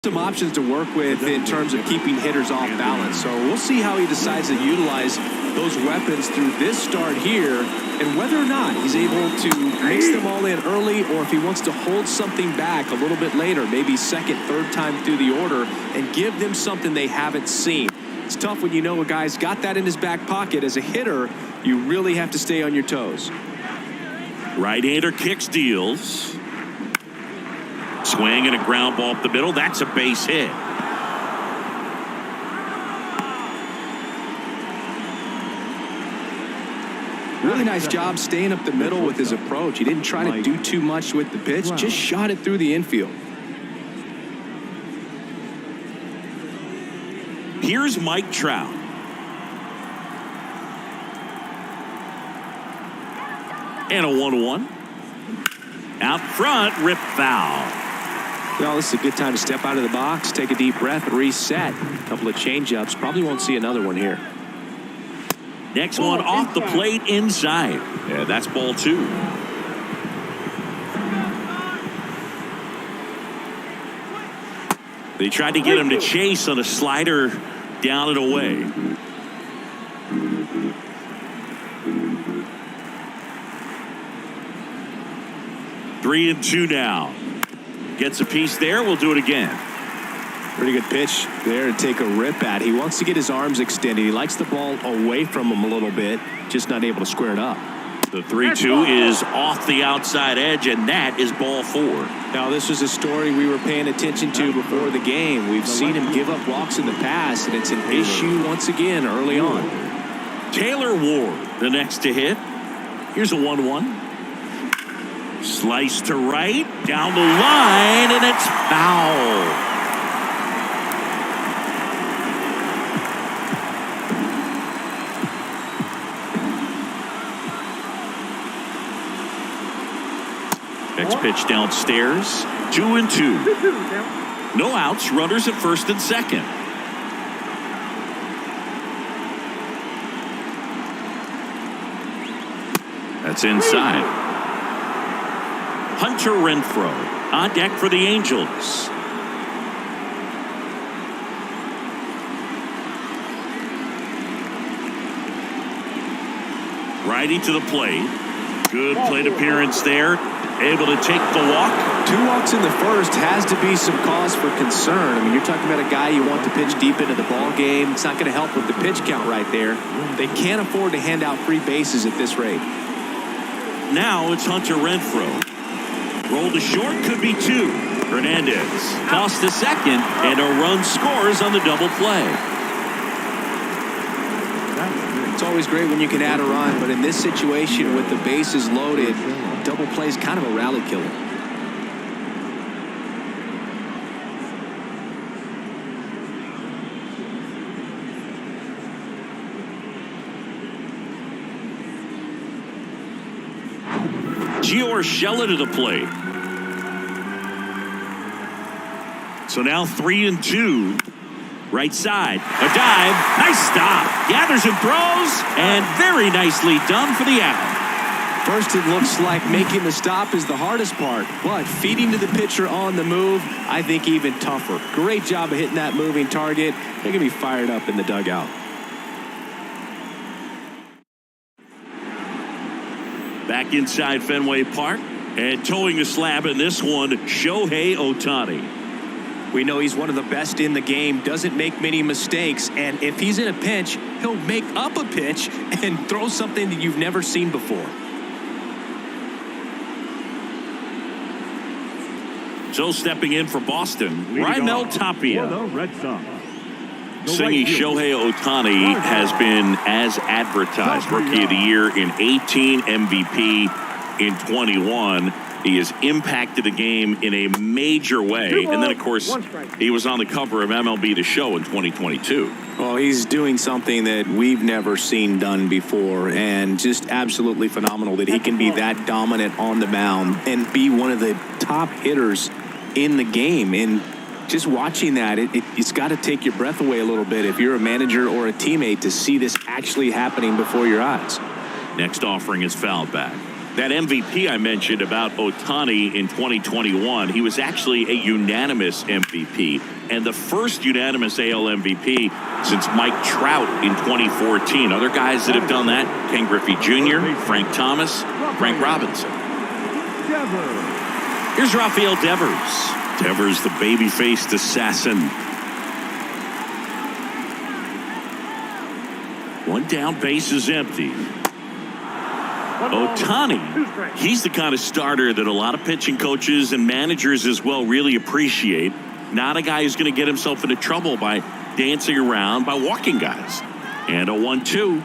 Some options to work with in terms of keeping hitters off balance. So we'll see how he decides to utilize those weapons through this start here and whether or not he's able to mix them all in early or if he wants to hold something back a little bit later, maybe second, third time through the order and give them something they haven't seen. It's tough when you know a guy's got that in his back pocket. As a hitter, you really have to stay on your toes. Right-hander kicks, deals. Swing and a ground ball up the middle. That's a base hit. Really nice job staying up the middle with his approach. He didn't try to do too much with the pitch, just shot it through the infield. Here's Mike Trout. And a 1-1. Out front, rip foul. Well, this is a good time to step out of the box, take a deep breath, and reset. A couple of change-ups. Probably won't see another one here. Next one off the plate inside. Yeah, that's ball 2. They tried to get him to chase on a slider down and away. Three and 2 now. Gets a piece there. We'll do it again. Pretty good pitch there to take a rip at. He wants to get his arms extended. He likes the ball away from him a little bit, just not able to square it up. The 3-2 is off the outside edge, and that is ball 4. Now, this was a story we were paying attention to before the game. We've seen him give up walks in the past, and it's an issue once again early on. Taylor Ward, the next to hit. Here's a 1-1. Slice to right, down the line, and it's foul. Next pitch downstairs, 2 and 2. No outs, runners at first and second. That's inside. Hunter Renfroe on deck for the Angels. Righty to the plate. Good plate appearance there. Able to take the walk. 2 walks in the first has to be some cause for concern. I mean, you're talking about a guy you want to pitch deep into the ball game. It's not going to help with the pitch count right there. They can't afford to hand out free bases at this rate. Now it's Hunter Renfroe. Roll to short, could be 2. Hernandez tossed to second, and a run scores on the double play. It's always great when you can add a run, but in this situation with the bases loaded, double play is kind of a rally killer. Gio Urshela to the plate. So now 3 and 2. Right side. A dive. Nice stop. Gathers and throws. And very nicely done for the out. First, it looks like making the stop is the hardest part, but feeding to the pitcher on the move, I think even tougher. Great job of hitting that moving target. They're going to be fired up in the dugout. Back inside Fenway Park and towing the slab in this one, Shohei Ohtani. We know he's one of the best in the game, doesn't make many mistakes, and if he's in a pinch, he'll make up a pitch and throw something that you've never seen before. So stepping in for Boston, Raimel Tapia. Singing Shohei Ohtani has been as advertised. Rookie of the Year in 18, MVP in 21. He has impacted the game in a major way. And then, of course, he was on the cover of MLB The Show in 2022. Well, he's doing something that we've never seen done before, and just absolutely phenomenal that he can be that dominant on the mound and be one of the top hitters in the game. And just watching that, it's got to take your breath away a little bit if you're a manager or a teammate to see this actually happening before your eyes. Next offering is fouled back. That MVP I mentioned about Ohtani in 2021, he was actually a unanimous MVP, and the first unanimous AL MVP since Mike Trout in 2014. Other guys that have done that: Ken Griffey Jr., Frank Thomas, Frank Robinson. Here's Rafael Devers. Devers, the baby-faced assassin. One down, base is empty. Ohtani, he's the kind of starter that a lot of pitching coaches and managers as well really appreciate. Not a guy who's going to get himself into trouble by dancing around, by walking guys. And a 1-2.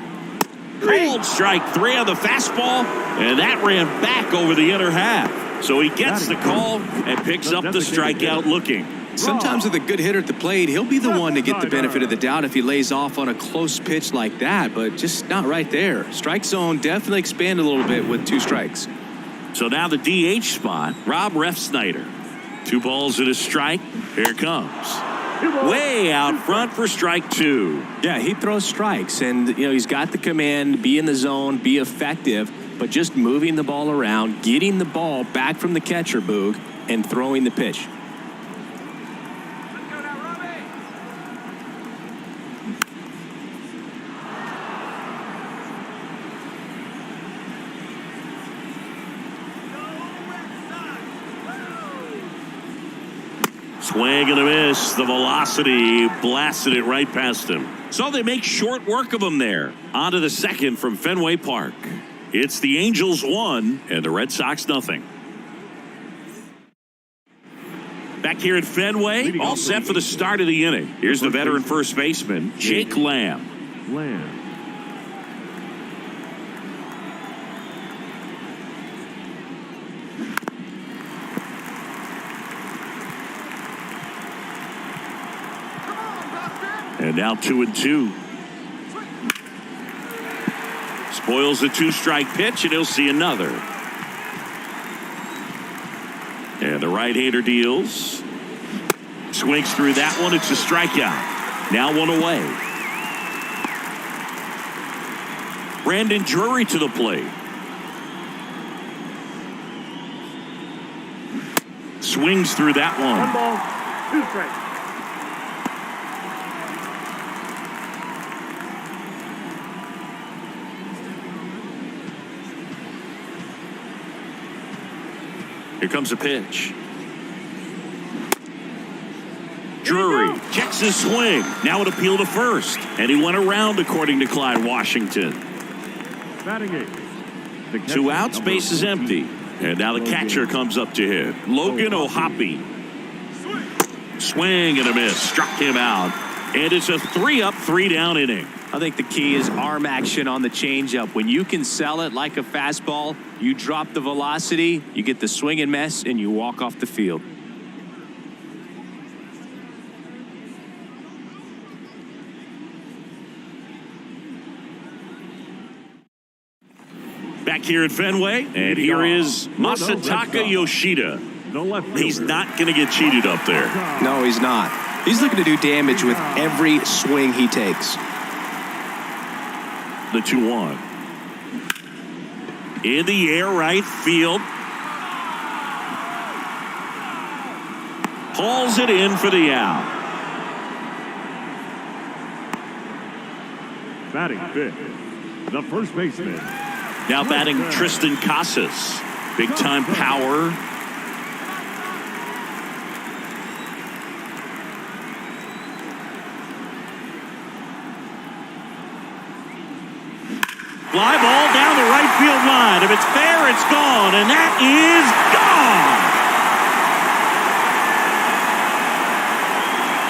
Called strike 3 on the fastball, and that ran back over the inner half. So he gets the call and picks up the strikeout looking. Sometimes with a good hitter at the plate, he'll be the one to get the benefit of the doubt if he lays off on a close pitch like that, but just not right there. Strike zone definitely expanded a little bit with 2 strikes. So now the DH spot, Rob Refsnyder. 2 balls and a strike. Here it comes. Way out front for strike 2. Yeah, he throws strikes, and he's got the command, be in the zone, be effective, but just moving the ball around, getting the ball back from the catcher, Boog, and throwing the pitch. Swing and a miss. The velocity blasted it right past him. So they make short work of him there. On to the second from Fenway Park. It's the Angels 1 and the Red Sox nothing. Back here at Fenway, all set for the start of the inning. Here's the veteran first baseman, Jake Lamb. And now 2-2. Spoils the 2-strike pitch, and he'll see another. And the right-hander deals. Swings through that one. It's a strikeout. Now 1 away. Brandon Drury to the plate. Swings through that one. 1 ball, 2 strikes. Here comes a pitch. Drury checks his swing. Now an appeal to first. And he went around, according to Clyde Washington. Batting 8. 2 outs, base is empty. And now the catcher comes up to hit. Logan O'Hoppe. Swing and a miss. Struck him out. And it's a 3-up, 3-down inning. I think the key is arm action on the changeup. When you can sell it like a fastball, you drop the velocity, you get the swing and miss, and you walk off the field. Back here at Fenway, and here is Masataka Yoshida. He's not going to get cheated up there. No, he's not. He's looking to do damage with every swing he takes. The 2-1. In the air, right field. Hauls it in for the out. Batting 5th, the first baseman. Now batting Tristan Casas. Big time power. Fly ball down the right field line. If it's fair, it's gone. And that is gone.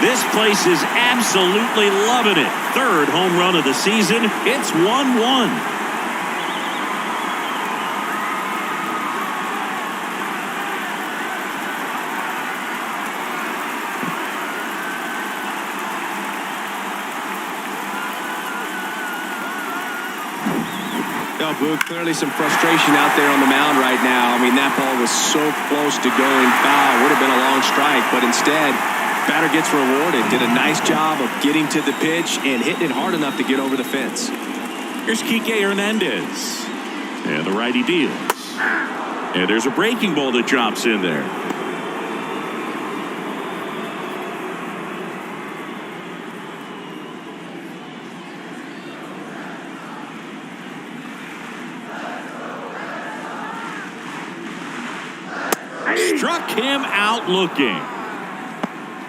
This place is absolutely loving it. 3rd home run of the season. It's 1-1. Boog, clearly some frustration out there on the mound right now. I mean, that ball was so close to going foul. Would have been a long strike, but instead, batter gets rewarded. Did a nice job of getting to the pitch and hitting it hard enough to get over the fence. Here's Kike Hernandez. And the righty deals. And there's a breaking ball that drops in there. Struck him out looking.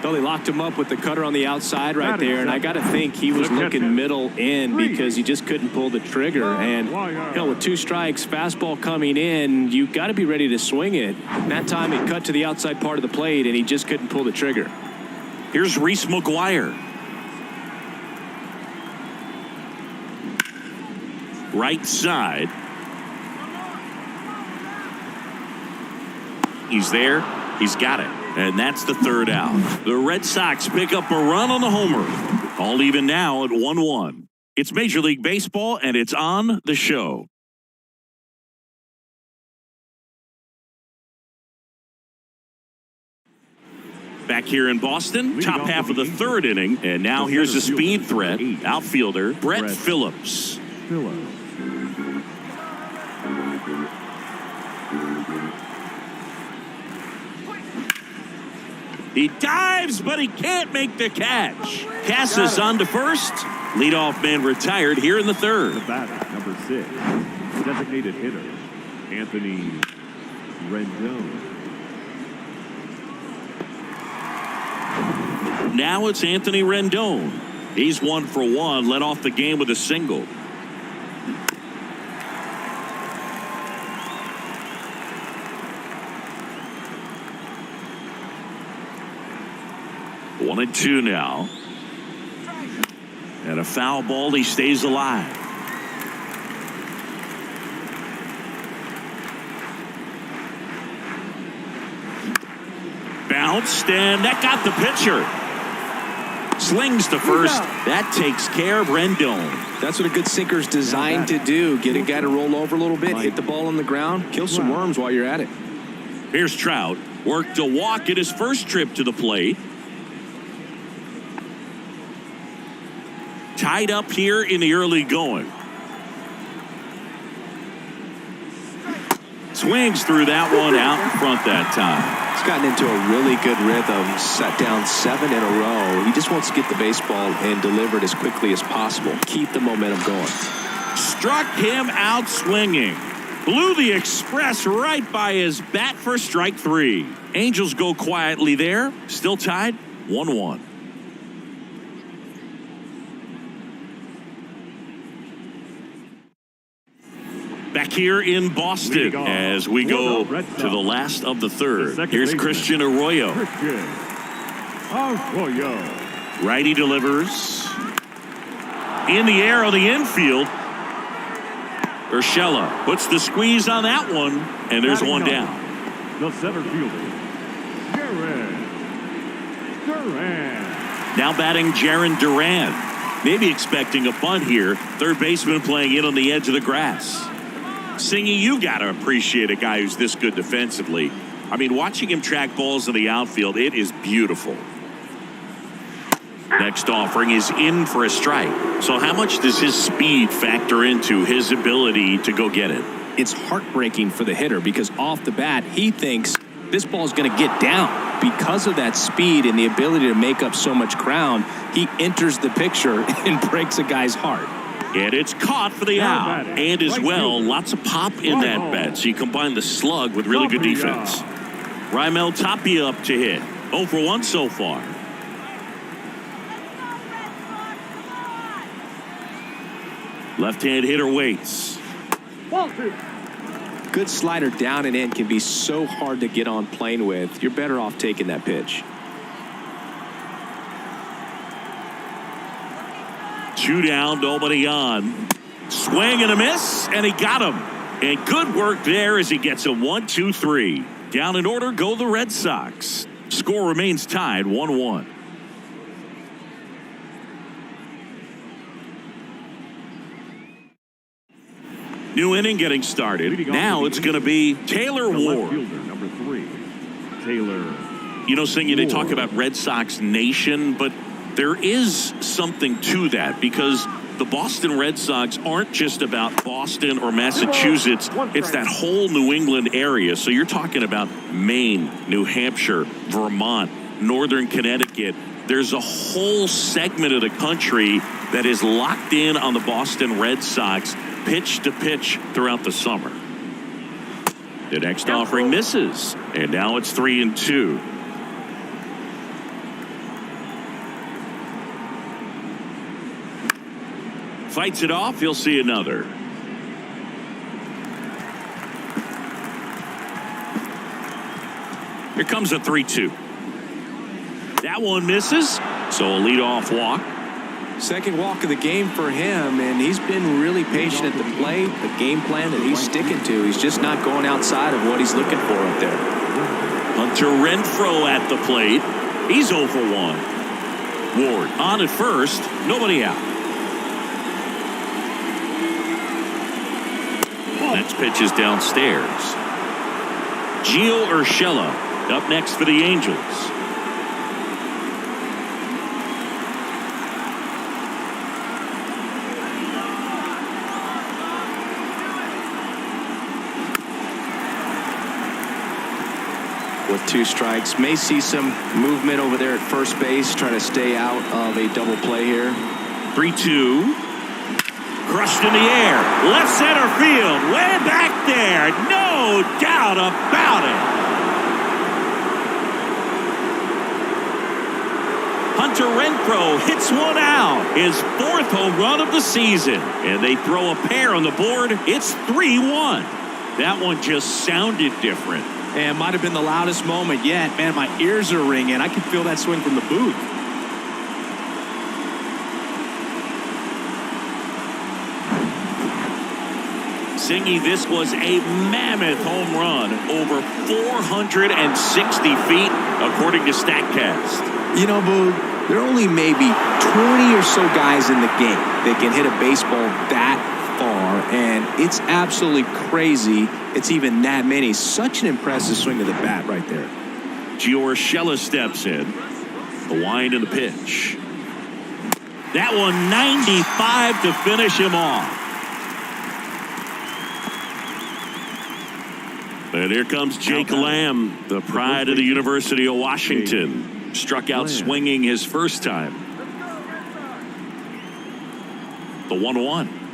Well, they locked him up with the cutter on the outside right there, and I got to think he was looking middle in because he just couldn't pull the trigger. And with 2 strikes, fastball coming in, you got to be ready to swing it. That time it cut to the outside part of the plate, and he just couldn't pull the trigger. Here's Reese McGuire. Right side. He's there. He's got it. And that's the 3rd out. The Red Sox pick up a run on the homer. All even now at 1-1. It's Major League Baseball, and it's on the show. Back here in Boston, top half of the 3rd inning. And now here's a speed threat. Outfielder, Brett Phillips. He dives, but he can't make the catch. Casas on to first. Leadoff man retired here in the 3rd. The batter, number 6, designated hitter, Anthony Rendon. Now it's Anthony Rendon. He's 1 for 1, led off the game with a single. One and 2 now. And a foul ball. He stays alive. Bounced, and that got the pitcher. Slings to first. That takes care of Rendon. That's what a good sinker's designed to do. Get a guy to roll over a little bit, hit the ball on the ground, kill some worms while you're at it. Here's Trout. Worked a walk at his first trip to the plate. Tied up here in the early going. Swings through that one out in front that time. He's gotten into a really good rhythm, set down 7 in a row. He just wants to get the baseball and deliver it as quickly as possible. Keep the momentum going. Struck him out swinging. Blew the express right by his bat for strike 3. Angels go quietly there. Still tied 1-1. Back here in Boston as we go to the last of the 3rd. Here's Christian Arroyo. Righty delivers. In the air on the infield. Urshela puts the squeeze on that one, and there's one down. The center fielder, Duran. Now batting Jarren Duran. Maybe expecting a bunt here. 3rd baseman playing in on the edge of the grass. Singy, you got to appreciate a guy who's this good defensively. I mean, watching him track balls in the outfield, it is beautiful. Next offering is in for a strike. So how much does his speed factor into his ability to go get it? It's heartbreaking for the hitter because off the bat, he thinks this ball is going to get down. Because of that speed and the ability to make up so much ground, he enters the picture and breaks a guy's heart. And it's caught for the out. And as well, lots of pop in that bat. So you combine the slug with really good defense. Raimel Tapia up to hit. 0 for 1 so far. Left-hand hitter waits. Good slider down and in can be so hard to get on plane with. You're better off taking that pitch. 2 down, nobody on. Swing and a miss, and he got him. And good work there as he gets a 1-2-3. Down in order go the Red Sox. Score remains tied 1-1. New inning getting started. Now it's going to be Taylor Ward. Number 3, Taylor. You know, Singy, they talk about Red Sox Nation, but there is something to that because the Boston Red Sox aren't just about Boston or Massachusetts. It's that whole New England area. So you're talking about Maine, New Hampshire, Vermont, Northern Connecticut. There's a whole segment of the country that is locked in on the Boston Red Sox pitch to pitch throughout the summer. The next offering misses, and now it's 3-2. Fights it off. He'll see another. Here comes a 3-2. That one misses, so a leadoff walk. Second walk of the game for him, and he's been really patient at the plate. The game plan that he's sticking to, he's just not going outside of what he's looking for up there. Hunter Renfroe at the plate. He's 0 for 1. Ward on at first, nobody out. Next pitch is downstairs. Gio Urshela up next for the Angels. With 2 strikes, may see some movement over there at first base, trying to stay out of a double play here. 3-2. Crushed in the air. Left center field. Way back there. No doubt about it. Hunter Renfroe hits one out. His 4th home run of the season. And they throw a pair on the board. It's 3-1. That one just sounded different. And might have been the loudest moment yet. Man, my ears are ringing. I can feel that swing from the booth. Singy, this was a mammoth home run, over 460 feet, according to StatCast. You know, Boo, there are only maybe 20 or so guys in the game that can hit a baseball that far, and it's absolutely crazy it's even that many. Such an impressive swing of the bat right there. Gio Urshela steps in. The wind and the pitch. That one 95 to finish him off. And here comes Jake Lamb, the pride of the University of Washington. Struck out swinging his first time. The 1-1.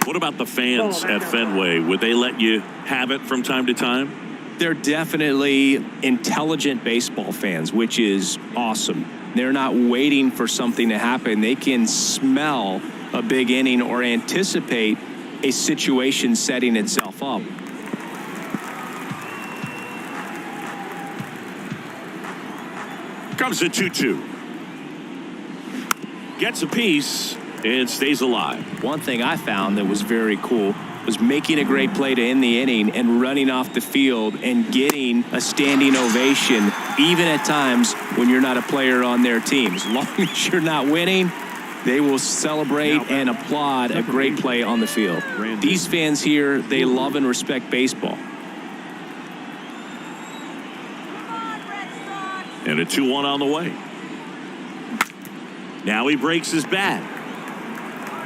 What about the fans at Fenway? Would they let you have it from time to time? They're definitely intelligent baseball fans, which is awesome. They're not waiting for something to happen. They can smell a big inning or anticipate a situation setting itself up. Comes a 2-2. Gets a piece and stays alive. One thing I found that was very cool was making a great play to end the inning and running off the field and getting a standing ovation, even at times when you're not a player on their team. As long as you're not winning, they will celebrate and applaud a great play on the field. These fans here, they love and respect baseball. And a 2-1 on the way. Now he breaks his bat.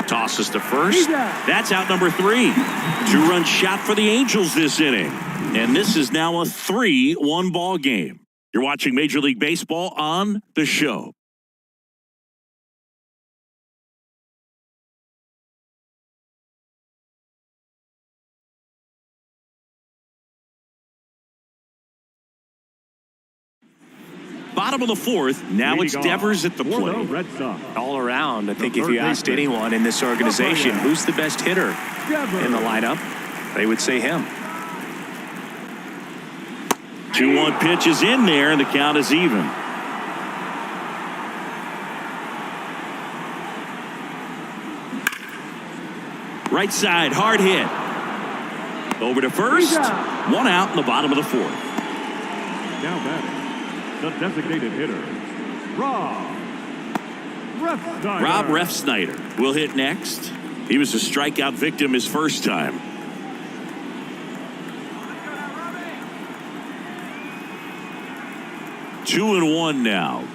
Tosses to first. That's out number 3. 2-run shot for the Angels this inning. And this is now a 3-1 ball game. You're watching Major League Baseball on the show. Bottom of the 4th. Now it's Devers at the plate. All around, I think if you asked anyone in this organization who's the best hitter in the lineup, they would say him. 2-1 pitch is in there, and the count is even. Right side, hard hit. Over to first. 1 out in the bottom of the 4th. Now batting, the designated hitter, Rob Refsnyder will hit next. He was a strikeout victim his first time. Two and one now.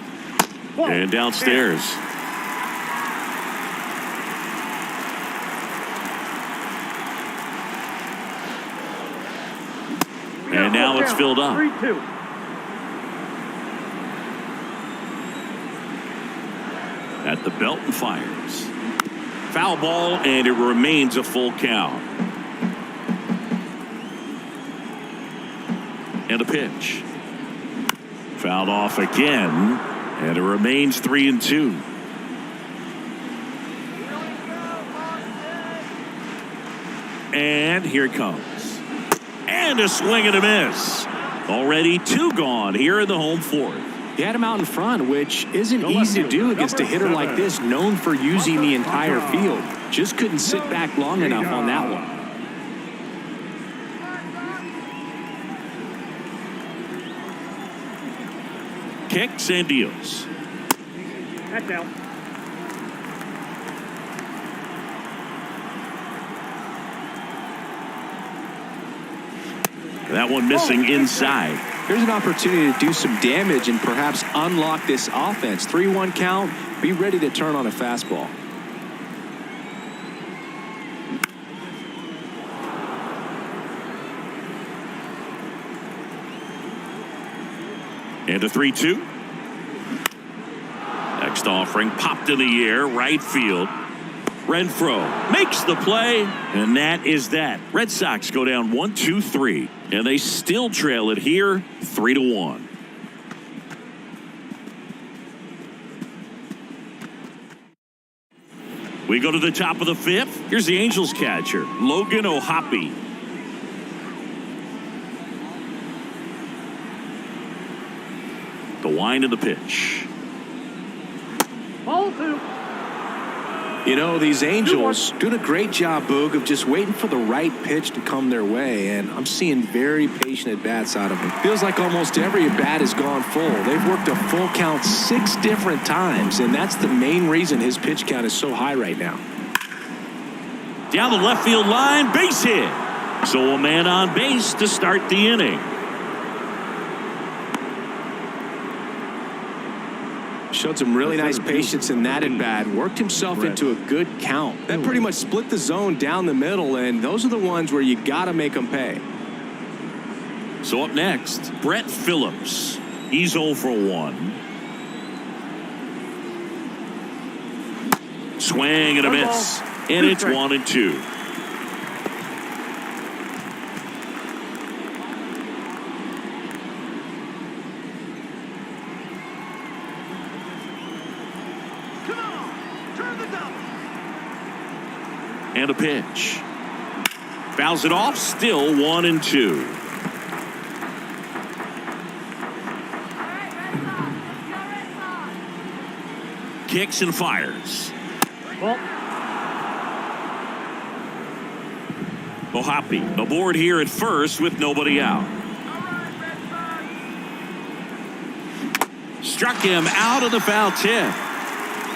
And downstairs. And now it's filled up. 3-2. At the belt and fires. Foul ball, and it remains a full count. And a pitch. Fouled off again, and it remains 3-2. And here it comes. And a swing and a miss. Already 2 gone here in the home fourth. He had him out in front, which isn't easy to do against a hitter like this, known for using the entire field. Just couldn't sit back long enough on that one. Kicks and deals. That's out. That one missing inside. Here's an opportunity to do some damage and perhaps unlock this offense. 3-1 count. Be ready to turn on a fastball. And a 3-2. Next offering popped in the air, right field. Renfroe makes the play, and that is that. Red Sox go down 1-2-3, and they still trail it here 3-1. We go to the top of the fifth. Here's the Angels catcher, Logan O'Hoppe. The wind of the pitch. Ball 2. You know, these Angels doing a great job, Boog, of just waiting for the right pitch to come their way, and I'm seeing very patient at-bats out of them. Feels like almost every at-bat has gone full. They've worked a full count 6 different times, and that's the main reason his pitch count is so high right now. Down the left field line, base hit. So a man on base to start the inning. Showed some really nice patience in that at-bat. Worked himself into a good count. That pretty much split the zone down the middle, and those are the ones where you got to make them pay. So up next, Brett Phillips. He's 0 for 1. Swing and a miss. And it's 1-2. And a pitch. Fouls it off, still 1-2. Kicks and fires. O'Hoppe aboard here at first with nobody out. Struck him out of the foul tip.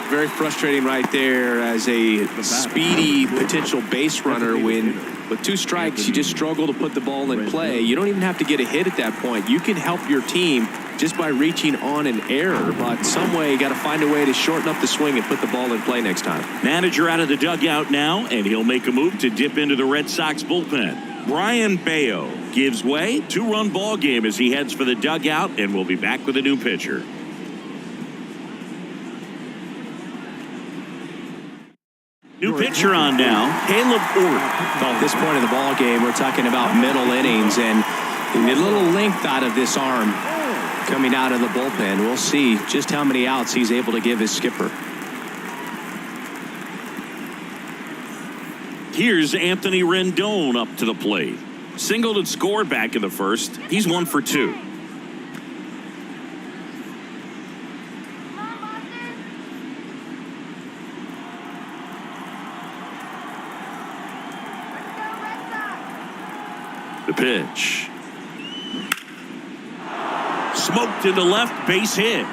Very frustrating right there as a speedy potential base runner when with 2 strikes you just struggle to put the ball in play. You don't even have to get a hit at that point. You can help your team just by reaching on an error, but some way you got to find a way to shorten up the swing and put the ball in play next time. Manager out of the dugout now, and he'll make a move to dip into the Red Sox bullpen. Brian Bayo gives way. 2-run ball game as he heads for the dugout, and we'll be back with a new pitcher. New pitcher on now, Caleb Ort. Well, at this point in the ball game, we're talking about middle innings, and a little length out of this arm coming out of the bullpen. We'll see just how many outs he's able to give his skipper. Here's Anthony Rendon up to the plate. Singled and scored back in the first. He's 1 for 2. The pitch. Smoked into left, base hit.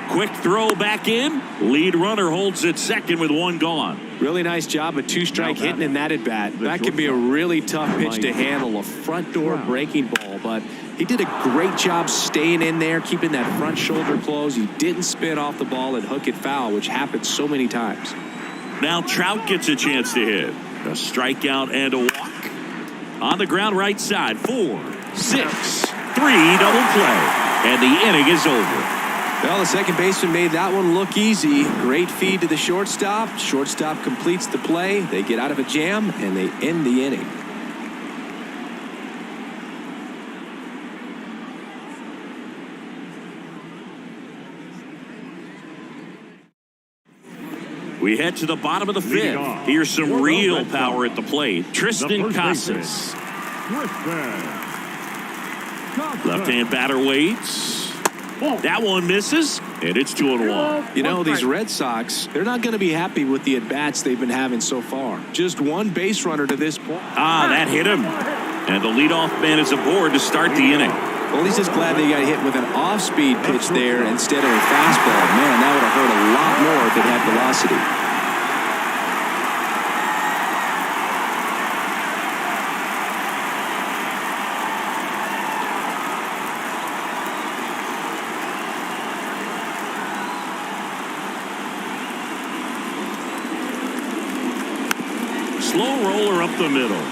Quick throw back in. Lead runner holds at second with 1 gone. Really nice job of 2-strike hitting in that at-bat. That can be a really tough pitch to handle, a front door breaking ball, but he did a great job staying in there, keeping that front shoulder closed. He didn't spin off the ball and hook it foul, which happens so many times. Now Trout gets a chance to hit. A strikeout and a walk. On the ground right side, 4. 6-3 double play. And the inning is over. Well, the second baseman made that one look easy. Great feed to the shortstop. Shortstop completes the play. They get out of a jam, and they end the inning. We head to the bottom of the fifth. Here's some real power at the plate. Tristan Casas. Left-hand batter waits. That one misses, and it's 2-1. You know, these Red Sox, they're not going to be happy with the at-bats they've been having so far. Just one base runner to this point. That hit him. And the leadoff man is aboard to start the inning. Well, he's just glad they got hit with an off-speed pitch there instead of a fastball. Man, that would have hurt a lot more if it had velocity. Slow roller up the middle.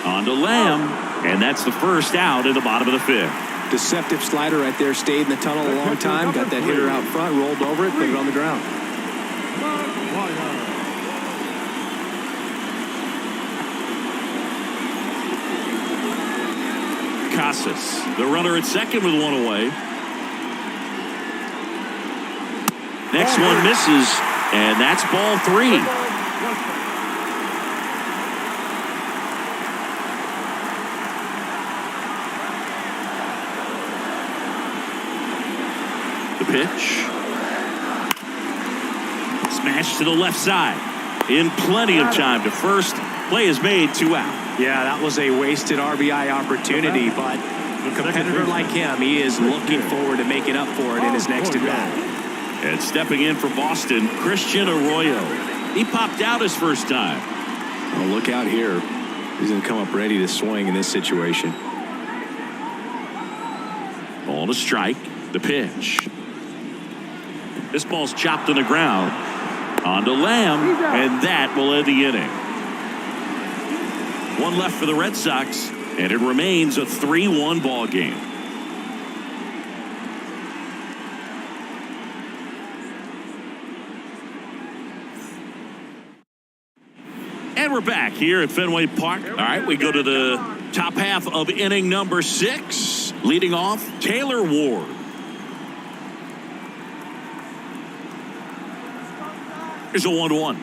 On to Lamb, and that's the first out in the bottom of the fifth. Deceptive slider right there. Stayed in the tunnel a long time. Got that hitter out front, rolled over it, put it on the ground. Casas, the runner at second with one away. Next one misses, and that's ball 3. Pitch. Smash to the left side. In plenty of time to first. Play is made, 2 out. Yeah, that was a wasted RBI opportunity, but a competitor like him, he is looking forward to making up for it in his next at-bat. And stepping in for Boston, Christian Arroyo. He popped out his first time. Oh, look out here. He's going to come up ready to swing in this situation. Ball to strike. The pitch. This ball's chopped on the ground. On to Lamb, and that will end the inning. One left for the Red Sox, and it remains a 3-1 ball game. And we're back here at Fenway Park. All right, we go to the top half of inning number 6. Leading off, Taylor Ward. Here's a 1-1.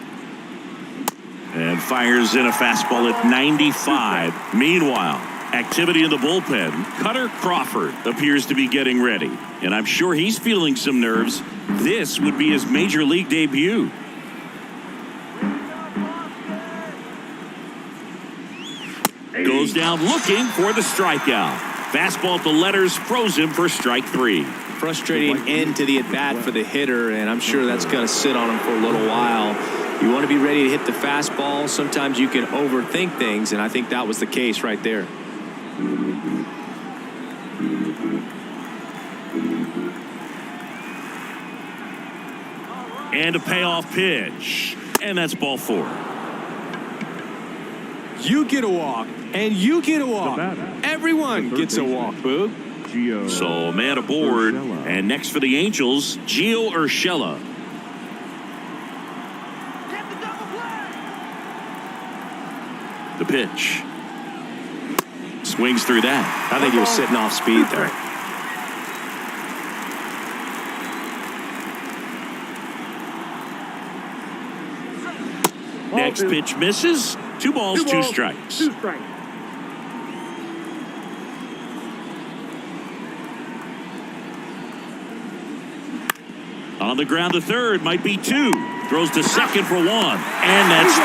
And fires in a fastball at 95. Meanwhile, activity in the bullpen. Cutter Crawford appears to be getting ready. And I'm sure he's feeling some nerves. This would be his major league debut. Goes down looking for the strikeout. Fastball at the letters froze him for strike 3. Frustrating end to the at-bat for the hitter, and I'm sure that's going to sit on him for a little while. You want to be ready to hit the fastball. Sometimes you can overthink things, and I think that was the case right there. And a payoff pitch. And that's ball 4. You get a walk, and you get a walk. Everyone gets a walk, Boog. So man aboard, and next for the Angels, Gio Urshela. The pitch. Swings through that. I think he was sitting off speed there. Next pitch misses. 2 balls, 2 strikes. 2 strikes. On the ground to third, might be 2. Throws to second for 1. And that's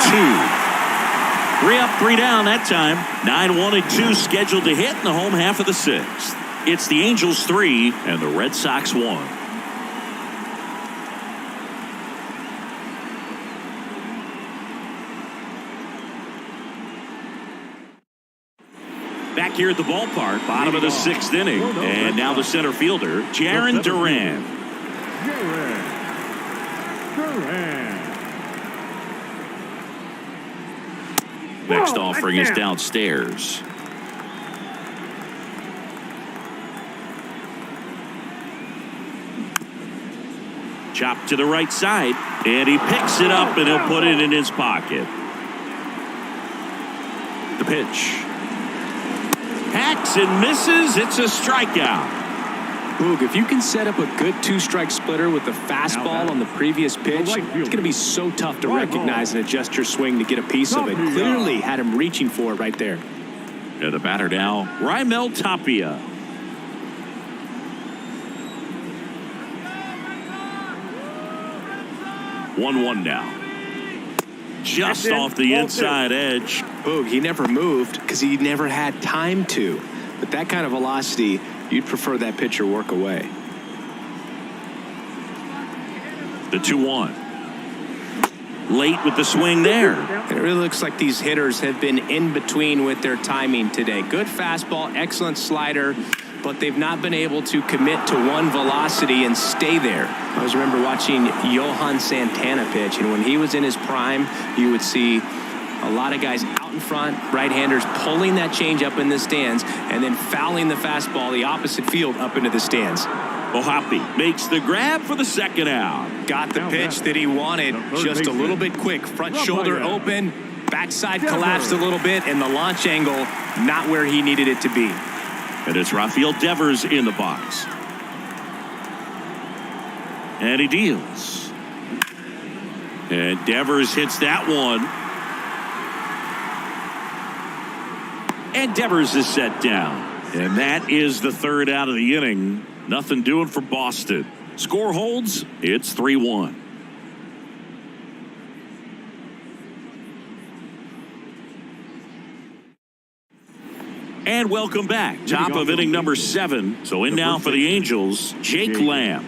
2. 3 up, 3 down that time. 9-1 and 2 scheduled to hit in the home half of the 6th. It's the Angels 3 and the Red Sox 1. Back here at the ballpark, bottom of the 6th inning. And now the center fielder, Jarren Duran. Next offering is downstairs. Chop to the right side, and he picks it up, and he'll put it in his pocket. The pitch. Hacks and misses. It's a strikeout. Boog, if you can set up a good two-strike splitter with the fastball on the previous pitch, it's going to be so tough to recognize and adjust your swing to get a piece of it. Clearly had him reaching for it right there. And the batter now, Raimel Tapia. One now. Just off the inside edge. Boog, he never moved because he never had time to. With that kind of velocity, you'd prefer that pitcher work away. The 2-1. Late with the swing there. It really looks like these hitters have been in between with their timing today. Good fastball, excellent slider, but they've not been able to commit to one velocity and stay there. I always remember watching Johan Santana pitch, and when he was in his prime, you would see a lot of guys out in front, right-handers pulling that change up in the stands and then fouling the fastball the opposite field up into the stands. Ohapi makes the grab for the second out. Got the pitch that he wanted, just a little bit quick. Front shoulder open, backside collapsed a little bit, and the launch angle not where he needed it to be. And it's Rafael Devers in the box. And he deals. And Devers hits that one. And Devers is set down. And that is the third out of the inning. Nothing doing for Boston. Score holds. It's 3-1. And welcome back. Top of inning number 7. So in now for the Angels, Jake Lamb.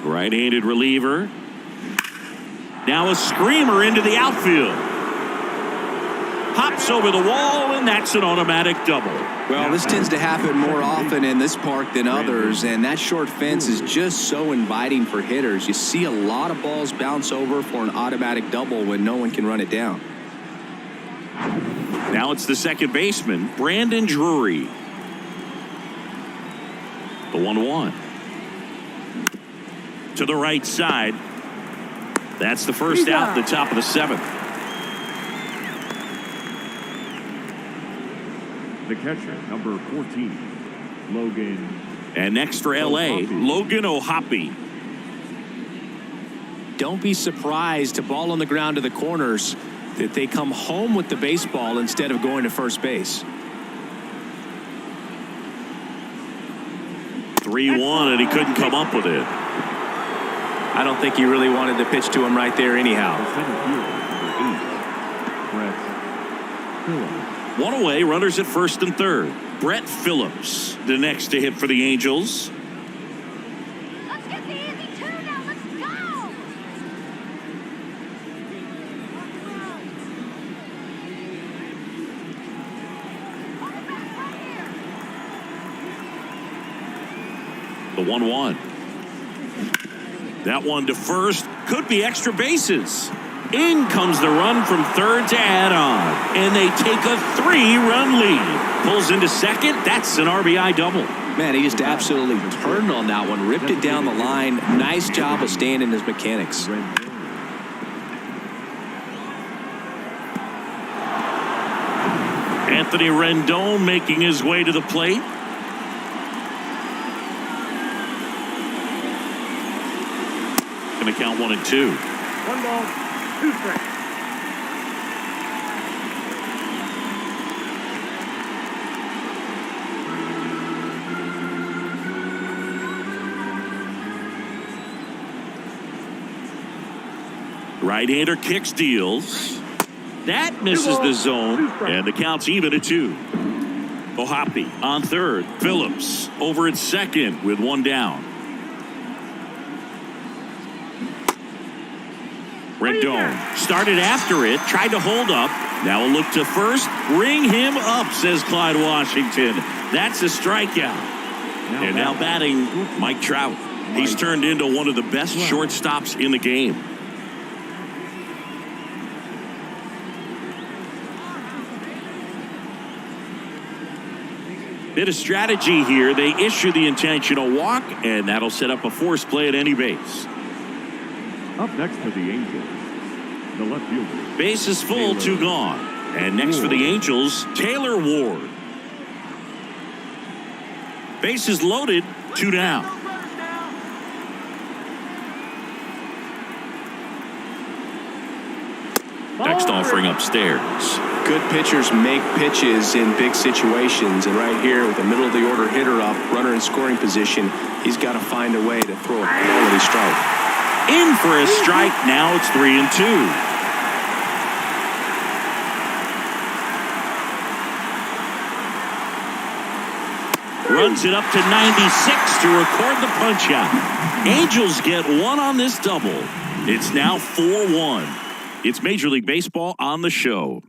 Right-handed reliever. Now a screamer into the outfield. Hops over the wall, and that's an automatic double. Well, this tends to happen more often in this park than others, and that short fence is just so inviting for hitters. You see a lot of balls bounce over for an automatic double when no one can run it down. Now it's the second baseman, Brandon Drury. The 1-1. To the right side. That's the first out, the top of the 7th. The catcher, number 14, Logan. And next for L.A., Logan Ohapi. Don't be surprised to ball on the ground to the corners that they come home with the baseball instead of going to first base. 3-1, and he couldn't come up with it. I don't think he really wanted to pitch to him right there anyhow. One away, runners at first and third. Brett Phillips, the next to hit for the Angels. Let's get the easy 2 now. Let's go. The 1-1. That one to first. Could be extra bases. In comes the run from third to add on. And they take a 3-run lead. Pulls into second. That's an RBI double. Man, he just absolutely turned on that one. Ripped it down the line. Nice job of staying in his mechanics. Anthony Rendon making his way to the plate. Going to count 1-2. 1 ball, 2 strikes. Right-hander kicks, deals. That misses the zone, and the count's even at 2. Ohapi on third. Phillips over at second with 1 down. Rendon started after it, tried to hold up. Now a look to first. Ring him up, says Clyde Washington. That's a strikeout. And now batting, Mike Trout. He's turned into one of the best shortstops in the game. Bit of strategy here. They issue the intentional walk, and that'll set up a force play at any base. Up next for the Angels, the left fielder. Base is full, 2 gone. And next for the Angels, Taylor Ward. Base is loaded, 2 down. Next offering upstairs. Good pitchers make pitches in big situations, and right here with the middle of the order hitter up, runner in scoring position, he's got to find a way to throw a quality strike. In for a strike. Now it's 3-2. Runs it up to 96 to record the punch out. Angels get 1 on this double. It's now 4-1. It's Major League Baseball on the show.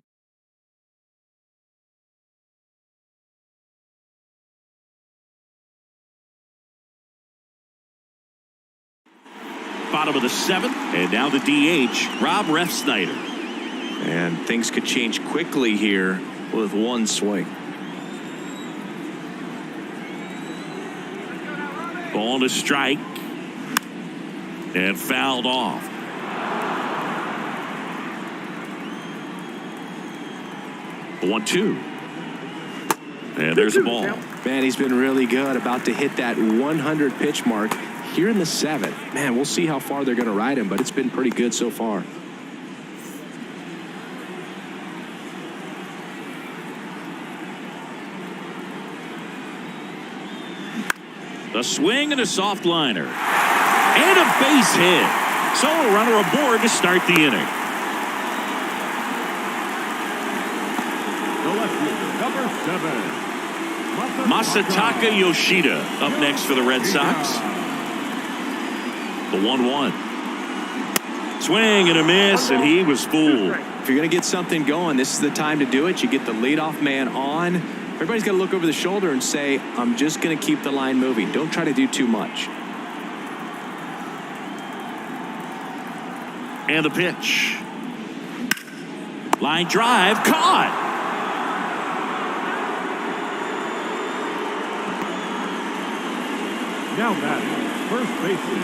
Bottom of the 7th, and now the DH, Rob Refsnyder. And things could change quickly here with 1 swing. Ball to strike, and fouled off. The 1-2. And there's the ball. Man, he's been really good, about to hit that 100 pitch mark here in the 7th. Man, we'll see how far they're going to ride him, but it's been pretty good so far. A swing and a soft liner. And a base hit. So a runner aboard to start the inning. The left fielder, number 7. Masataka Yoshida up next for the Red Sox. The 1-1. Swing and a miss, and he was fooled. If you're going to get something going, this is the time to do it. You get the leadoff man on. Everybody's got to look over the shoulder and say, I'm just going to keep the line moving. Don't try to do too much. And the pitch. Line drive, caught. Now batting, first baseman,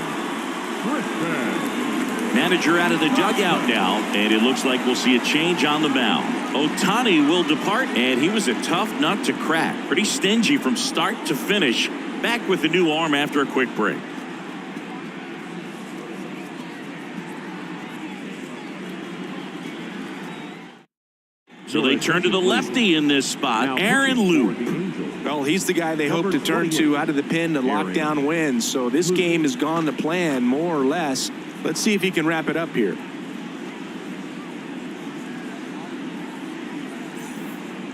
Crispin. Manager out of the dugout now, and it looks like we'll see a change on the mound. Ohtani will depart, and he was a tough nut to crack. Pretty stingy from start to finish. Back with the new arm after a quick break. So they turn to the lefty in this spot, Aaron Loop. Well, he's the guy they hope to turn to out of the pen to lock down wins. So this game has gone to plan, more or less. Let's see if he can wrap it up here.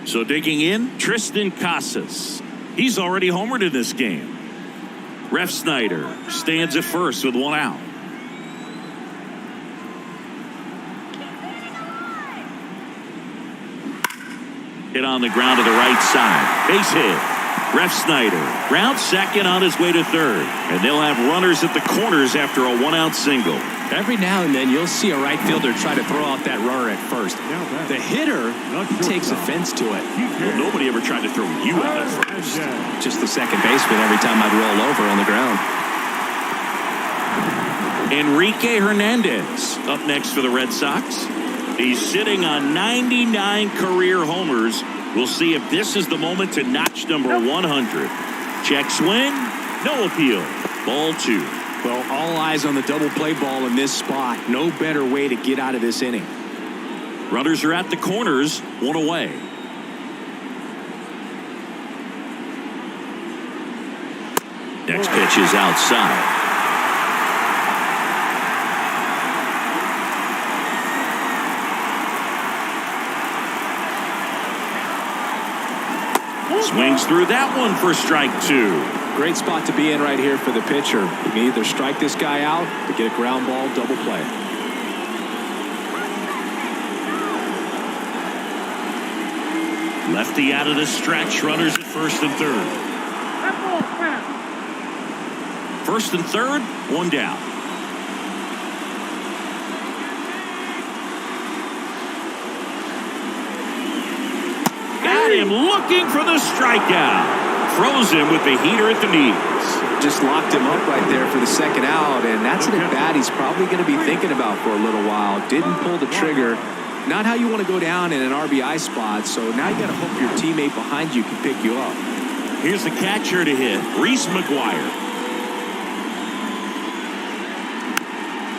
So digging in, Tristan Casas. He's already homered in this game. Refsnyder stands at first with 1 out. Hit on the ground to the right side. Base hit. Refsnyder rounds second on his way to third. And they'll have runners at the corners after a 1-out single. Every now and then you'll see a right fielder try to throw out that runner at first. The hitter takes offense to it. Well, nobody ever tried to throw you out at first. Just the second baseman every time I'd roll over on the ground. Enrique Hernandez up next for the Red Sox. He's sitting on 99 career homers. We'll see if this is the moment to notch number 100. Check swing, no appeal. Ball 2. Well, all eyes on the double play ball in this spot. No better way to get out of this inning. Runners are at the corners, 1 away. Next pitch is outside. Swings through that one for strike 2. Great spot to be in right here for the pitcher. You can either strike this guy out to get a ground ball double play. Lefty out of the stretch. Runners at first and third. First and third, 1 down. Got him looking for the strikeout. throws him with the heater at the knees. Just locked him up right there for the second out, and that's an at-bat he's probably going to be thinking about for a little while. Didn't pull the trigger. Not how you want to go down in an RBI spot, so now you got to hope your teammate behind you can pick you up. Here's the catcher to hit, Reese McGuire.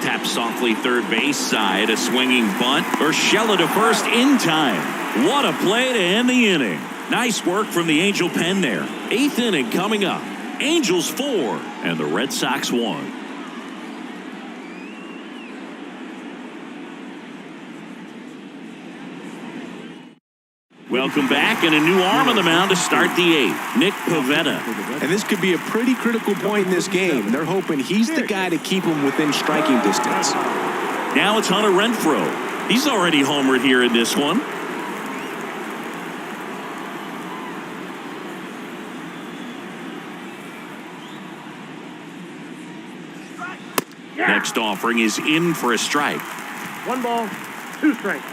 Tap softly third base side, a swinging bunt. Urshela to first in time. What a play to end the inning. Nice work from the Angel pen there. 8th inning coming up. Angels 4 and the Red Sox 1. Welcome back, and a new arm on the mound to start the 8th. Nick Pivetta. And this could be a pretty critical point in this game. They're hoping he's the guy to keep him within striking distance. Now it's Hunter Renfroe. He's already homered here in this one. Next offering is in for a strike. 1 ball, 2 strikes.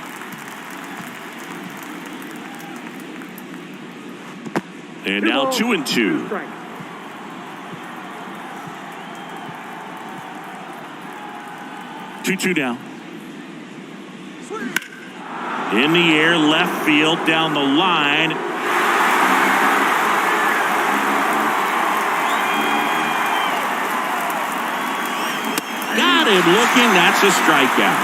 And now 2-2. 2 strikes. Two now. In the air, left field, down the line. Got him looking. That's a strikeout.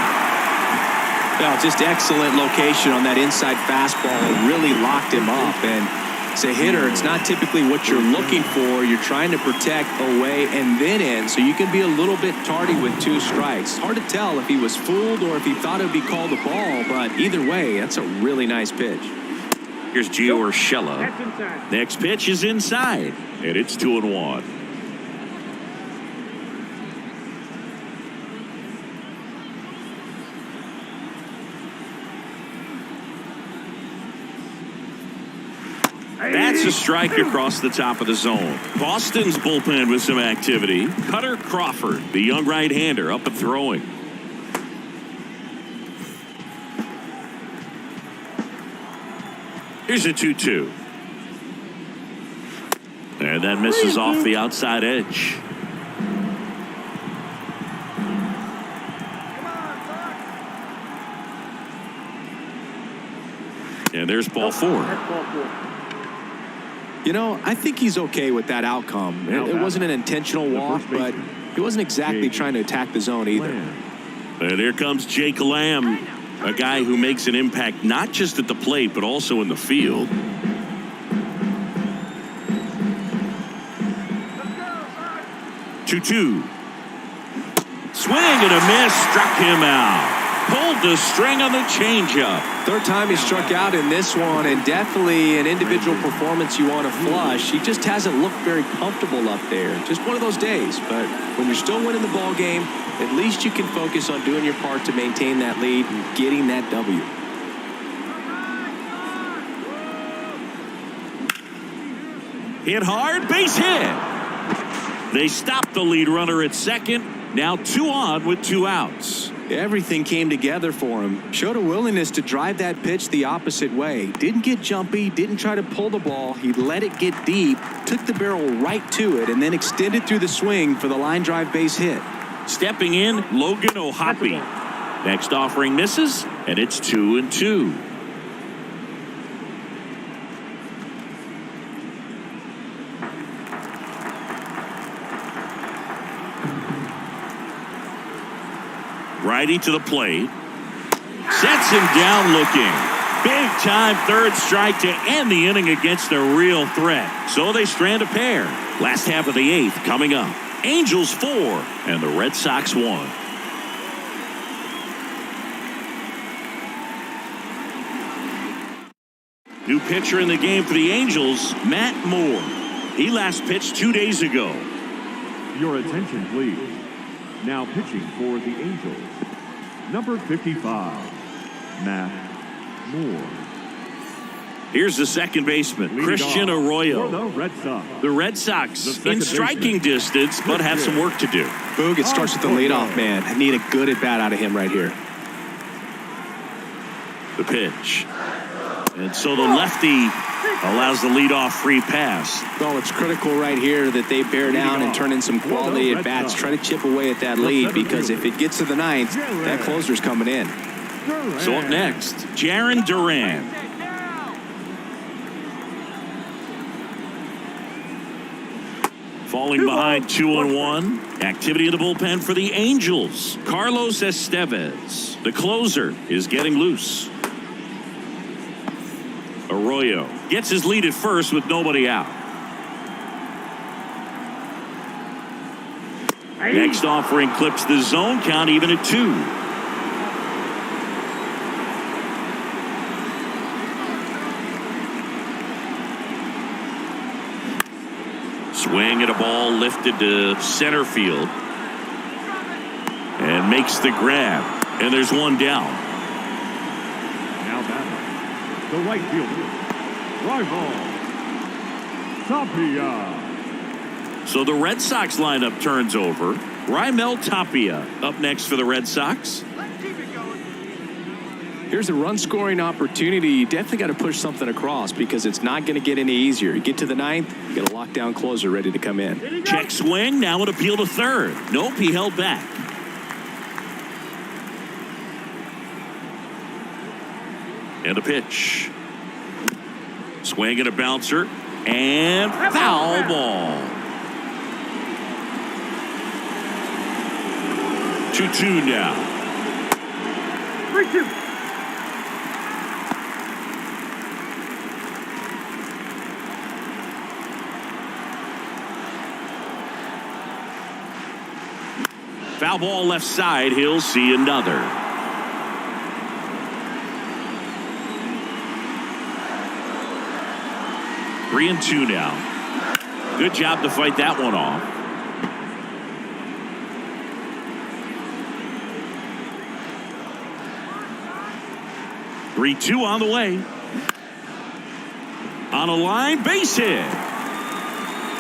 Well, just excellent location on that inside fastball. It really locked him up. And as a hitter, it's not typically what you're looking for. You're trying to protect away and then in, so you can be a little bit tardy with 2 strikes. Hard to tell if he was fooled or if he thought it would be called a ball, but either way, that's a really nice pitch. Here's Gio Urshela. That's inside. Next pitch is inside, and it's 2-1. That's a strike across the top of the zone. Boston's bullpen with some activity. Cutter Crawford, the young right-hander, up and throwing. Here's a 2-2. And that misses off the outside edge. And there's ball 4. That's ball 4. You know, I think he's okay with that outcome. It wasn't an intentional walk, but he wasn't exactly trying to attack the zone either. And here comes Jake Lamb, a guy who makes an impact not just at the plate, but also in the field. Two. Swing and a miss, struck him out. Pulled the string on the changeup. Third time he struck out in this one, and definitely an individual performance you want to flush. He just hasn't looked very comfortable up there. Just one of those days. But when you're still winning the ball game, at least you can focus on doing your part to maintain that lead and getting that W. Hit hard, base hit. They stopped the lead runner at second. Now 2 on with 2 outs. Everything came together for him. Showed a willingness to drive that pitch the opposite way. Didn't get jumpy, didn't try to pull the ball. He let it get deep, took the barrel right to it, and then extended through the swing for the line drive base hit. Stepping in, Logan O'Hoppe. Next offering misses, and it's 2-2. Righty to the plate. Sets him down looking. Big time third strike to end the inning against a real threat. So they strand a pair. Last half of the 8th coming up. Angels 4 and the Red Sox 1. New pitcher in the game for the Angels, Matt Moore. He last pitched 2 days ago. Your attention, please. Now pitching for the Angels, number 55, Matt Moore. Here's the second baseman, Christian Arroyo. For the Red Sox. The Red Sox in striking distance, but have some work to do. Boog, it starts with the leadoff man. I need a good at-bat out of him right here. The pitch. And so the lefty Allows the leadoff free pass. Well, it's critical right here that they bear down and turn in some quality at bats. Try to chip away at that lead, because if it gets to the ninth, that closer's coming in. So up next, Jarren Duran. Falling behind 2-1. Activity in the bullpen for the Angels. Carlos Estevez, the closer, is getting loose. Arroyo gets his lead at first with nobody out. Next offering clips the zone count even at 2. Swing at a ball lifted to center field. And makes the grab. And there's one down. Now batting, the right fielder, Rival Tapia. So the Red Sox lineup turns over. Raimel Tapia up next for the Red Sox. Here's a run-scoring opportunity. You definitely got to push something across, because it's not going to get any easier. You get to the ninth, you got a lockdown closer ready to come in. Check swing, now an appeal to third. Nope, he held back. And a pitch. Swing and a bouncer. And foul ball. 2-2 now. 3-2. Foul ball left side. He'll see another. Three and 2 now. Good job to fight that one off. Three-two on the way. On a line, base hit.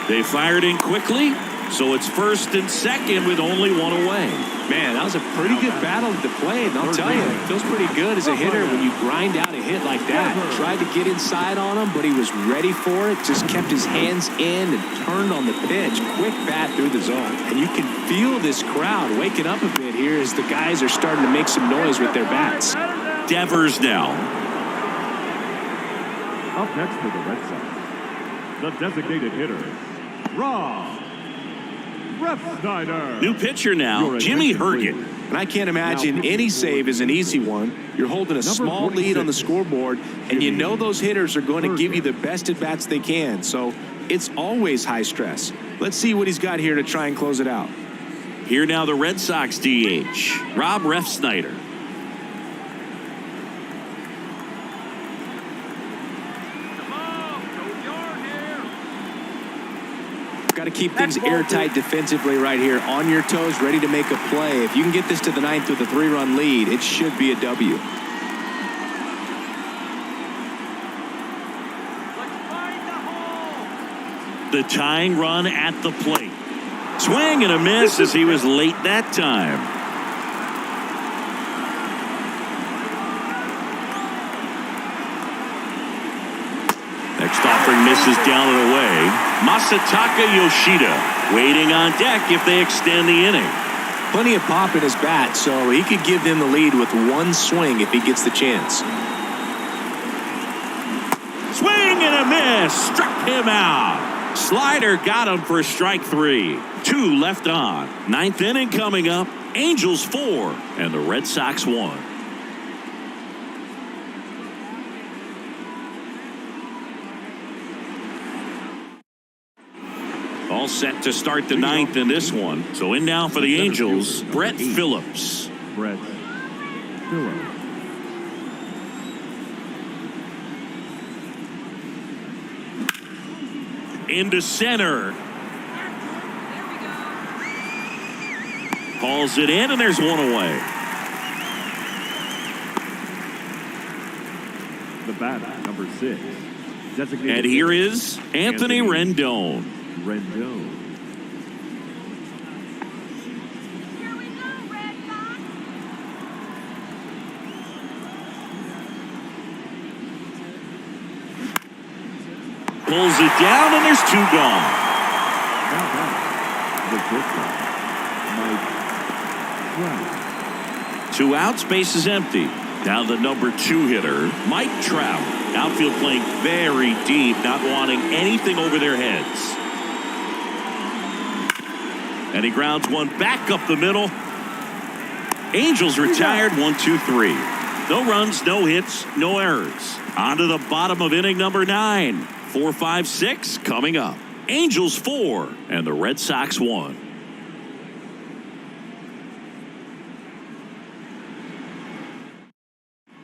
They fired in quickly, so it's first and second with only one away. Man, that was a pretty good battle at the plate, and I'll tell you, it feels pretty good as a hitter when you grind out a hit like that. Tried to get inside on him, but he was ready for it, just kept his hands in and turned on the pitch. Quick bat through the zone. And you can feel this crowd waking up a bit here as the guys are starting to make some noise with their bats. Devers now. Up next for the Red Sox, the designated hitter, Rob Refsnyder. New pitcher now, Jimmy Herget. And I can't imagine any save is an easy one. You're holding a small lead on the scoreboard, and you know those hitters are going to give you the best at-bats they can. So it's always high stress. Let's see what he's got here to try and close it out. Here now the Red Sox DH, Rob Refsnyder. Got to keep things airtight defensively right here, on your toes, ready to make a play. If you can get this to the ninth with a 3-run lead, it should be a W. The tying run at the plate. Swing and a miss as he was late that time. Next offering misses down and away. Masataka Yoshida waiting on deck if they extend the inning. Plenty of pop in his bat, so he could give them the lead with one swing if he gets the chance. Swing and a miss. Struck him out. Slider got him for strike 3. 2 left on. Ninth inning coming up. Angels 4 and the Red Sox 1. All set to start the ninth in this one. So in now for the Angels, Brett Phillips. Brett Phillips. Into center. Calls it in, and there's one away. The batter, number 6. Designated And here is Anthony Rendon. Rendon. Here we go, Red Sox. Pulls it down, and there's 2 gone. Now back, the pitcher, Mike Trout. 2 outs, base is empty. Now the number 2 hitter, Mike Trout. Outfield playing very deep, not wanting anything over their heads. And he grounds one back up the middle. Angels retired, 1-2-3. No runs, no hits, no errors. On to the bottom of inning number 9. 4-5-6 coming up. Angels 4 and the Red Sox 1.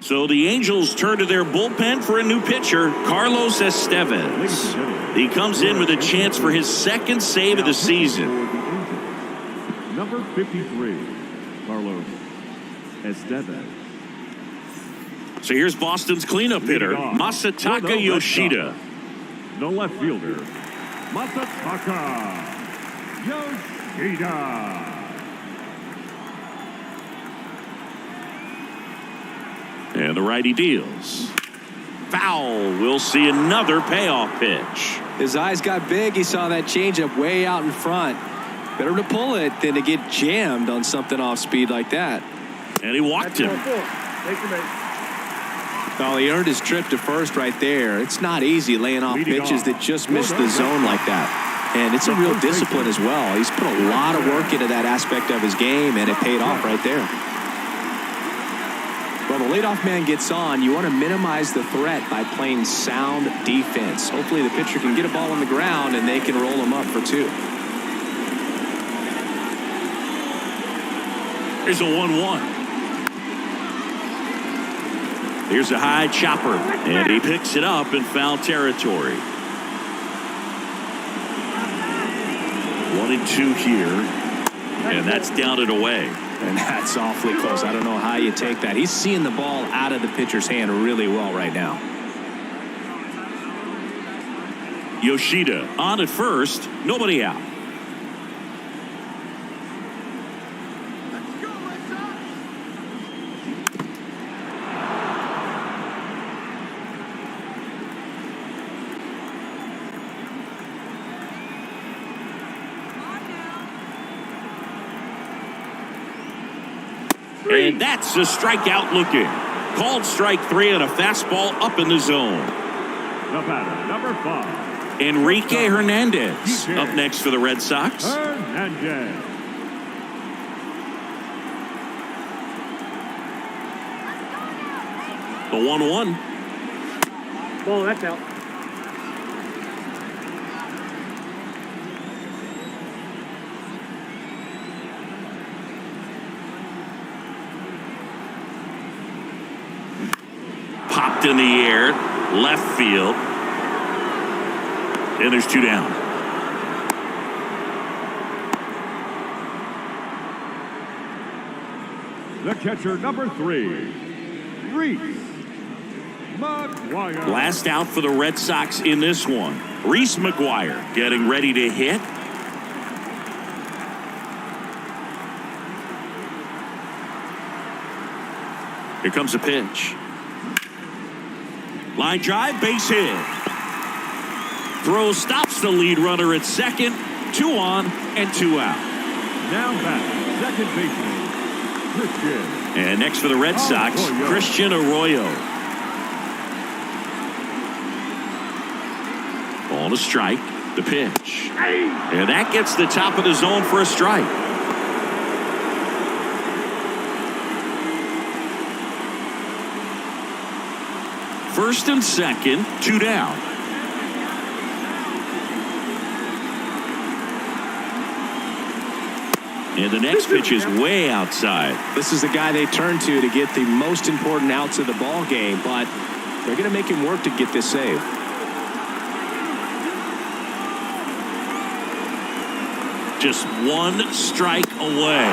So the Angels turn to their bullpen for a new pitcher, Carlos Estevez. He comes in with a chance for his 2nd save of the season. Number 53, Carlos Estevez. So here's Boston's cleanup hitter, Masataka Yoshida. The left fielder, Masataka Yoshida. And the righty deals. Foul. We'll see another payoff pitch. His eyes got big. He saw that changeup way out in front. Better to pull it than to get jammed on something off speed like that. And he walked him. Oh, he earned his trip to first right there. It's not easy laying off pitches that just miss the zone like that. And it's a real discipline as well. He's put a lot of work into that aspect of his game, and it paid off right there. Well, the leadoff man gets on. You want to minimize the threat by playing sound defense. Hopefully the pitcher can get a ball on the ground, and they can roll him up for 2. Here's a 1-1. Here's a high chopper, and he picks it up in foul territory. 1-2 here, and that's down and away. And that's awfully close. I don't know how you take that. He's seeing the ball out of the pitcher's hand really well right now. Yoshida on at first, nobody out. And that's a strikeout looking. Called strike 3 on a fastball up in the zone. The batter, number 5. Enrique Hernandez up next for the Red Sox. Hernandez. The 1-1. Ball, that's out. Popped in the air, left field. And there's 2 down. The catcher, number 3, Reese McGuire. Last out for the Red Sox in this one. Reese McGuire getting ready to hit. Here comes a pitch. Line drive, base hit. Throw stops the lead runner at second. 2 on and 2 out. Now back, second baseman, Christian. And next for the Red Sox, Christian Arroyo. Ball to strike, the pitch. And that gets the top of the zone for a strike. First and second, 2 down. And the next pitch is way outside. This is the guy they turn to get the most important outs of the ball game, but they're going to make him work to get this save. Just 1 strike away.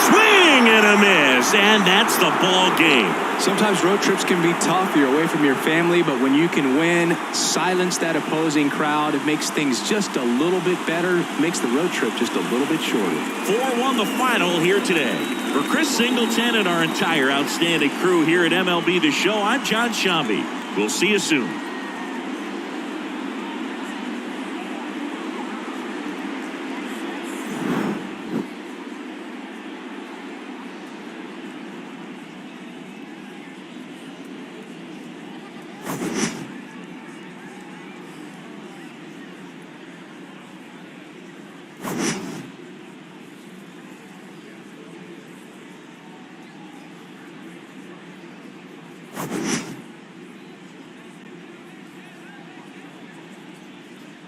Swing and a miss, and that's the ball game. Sometimes road trips can be tough. You're away from your family, but when you can win, silence that opposing crowd, it makes things just a little bit better, makes the road trip just a little bit shorter. 4-1 the final here today. For Chris Singleton and our entire outstanding crew here at MLB The Show, I'm John Shambi. We'll see you soon.